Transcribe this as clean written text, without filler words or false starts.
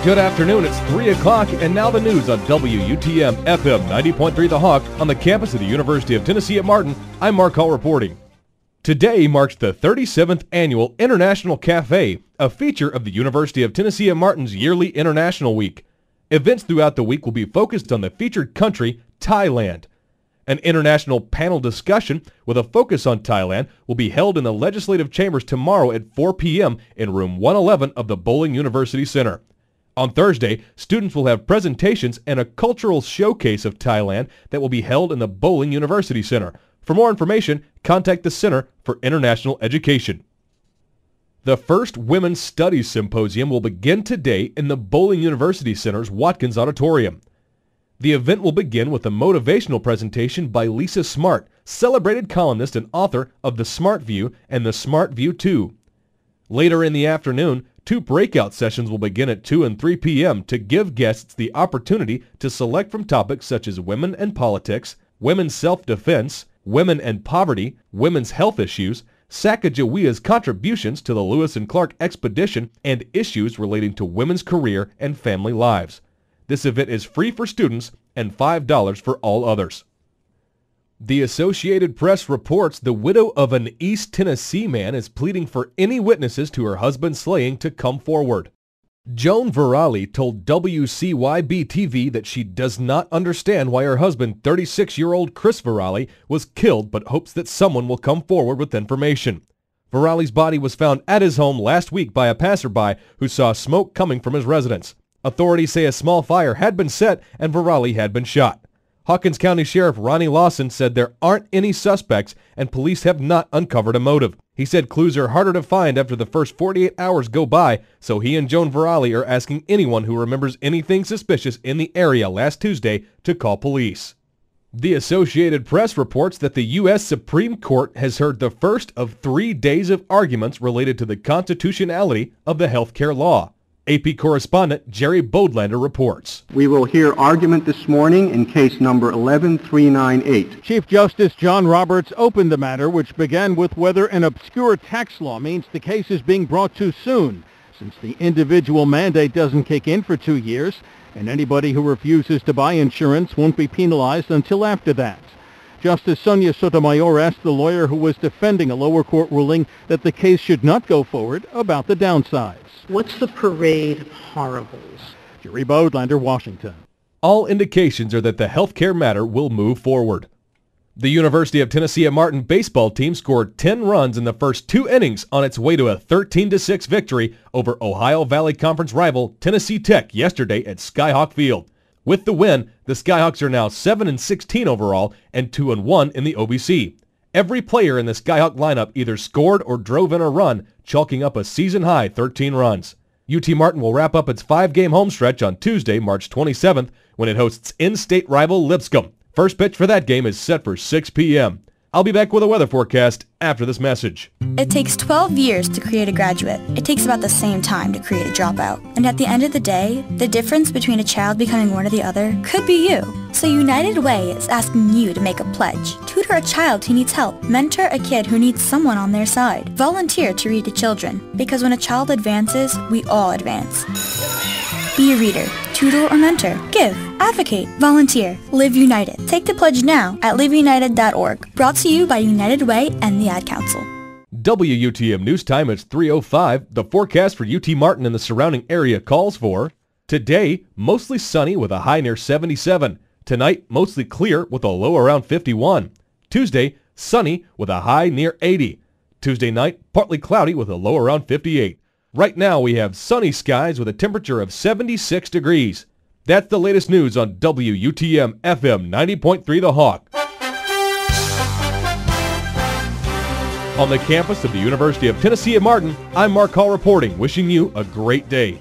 Good afternoon, it's 3 o'clock, and now the news on WUTM FM 90.3 The Hawk on the campus of the University of Tennessee at Martin. I'm Mark Hall reporting. Today marks the 37th Annual International Cafe, a feature of the University of Tennessee at Martin's yearly International Week. Events throughout the week will be focused on the featured country, Thailand. An international panel discussion with a focus on Thailand will be held in the legislative chambers tomorrow at 4 p.m. in room 111 of the Bowling University Center. On Thursday, students will have presentations and a cultural showcase of Thailand that will be held in the Bowling University Center. For more information, contact the Center for International Education. The first Women's Studies Symposium will begin today in the Bowling University Center's Watkins Auditorium. The event will begin with a motivational presentation by Lisa Smart, celebrated columnist and author of The Smart View and The Smart View 2. Later in the afternoon, 2 breakout sessions will begin at 2 and 3 p.m. to give guests the opportunity to select from topics such as women and politics, women's self-defense, women and poverty, women's health issues, Sacagawea's contributions to the Lewis and Clark expedition, and issues relating to women's career and family lives. This event is free for students and $5 for all others. The Associated Press reports the widow of an East Tennessee man is pleading for any witnesses to her husband's slaying to come forward. Joan Virali told WCYB-TV that she does not understand why her husband, 36-year-old Chris Virali, was killed, but hopes that someone will come forward with information. Virali's body was found at his home last week by a passerby who saw smoke coming from his residence. Authorities say a small fire had been set and Virali had been shot. Hawkins County Sheriff Ronnie Lawson said there aren't any suspects and police have not uncovered a motive. He said clues are harder to find after the first 48 hours go by, so he and Joan Virali are asking anyone who remembers anything suspicious in the area last Tuesday to call police. The Associated Press reports that the U.S. Supreme Court has heard the first of 3 days of arguments related to the constitutionality of the health care law. AP correspondent Jerry Bodlander reports. We will hear argument this morning in case number 11398. Chief Justice John Roberts opened the matter, which began with whether an obscure tax law means the case is being brought too soon, since the individual mandate doesn't kick in for 2 years, and anybody who refuses to buy insurance won't be penalized until after that. Justice Sonia Sotomayor asked the lawyer who was defending a lower court ruling that the case should not go forward about the downsides. What's the parade of horribles? Jerry Bodlander, Washington. All indications are that the health care matter will move forward. The University of Tennessee at Martin baseball team scored 10 runs in the first 2 innings on its way to a 13-6 victory over Ohio Valley Conference rival Tennessee Tech yesterday at Skyhawk Field. With the win, the Skyhawks are now 7-16 overall and 2-1 in the OVC. Every player in the Skyhawk lineup either scored or drove in a run, chalking up a season-high 13 runs. UT Martin will wrap up its 5-game home stretch on Tuesday, March 27th, when it hosts in-state rival Lipscomb. First pitch for that game is set for 6 p.m. I'll be back with a weather forecast after this message. It takes 12 years to create a graduate. It takes about the same time to create a dropout. And at the end of the day, the difference between a child becoming one or the other could be you. So United Way is asking you to make a pledge. Tutor a child who needs help. Mentor a kid who needs someone on their side. Volunteer to read to children. Because when a child advances, we all advance. Be a reader, tutor or mentor. Give, advocate, volunteer, live united. Take the pledge now at liveunited.org. Brought to you by United Way and the Ad Council. WUTM News Time is 3:05. The forecast for UT Martin and the surrounding area calls for today, mostly sunny with a high near 77. Tonight, mostly clear with a low around 51. Tuesday, sunny with a high near 80. Tuesday night, partly cloudy with a low around 58. Right now, we have sunny skies with a temperature of 76 degrees. That's the latest news on WUTM FM 90.3 The Hawk. On the campus of the University of Tennessee at Martin, I'm Mark Hall reporting, wishing you a great day.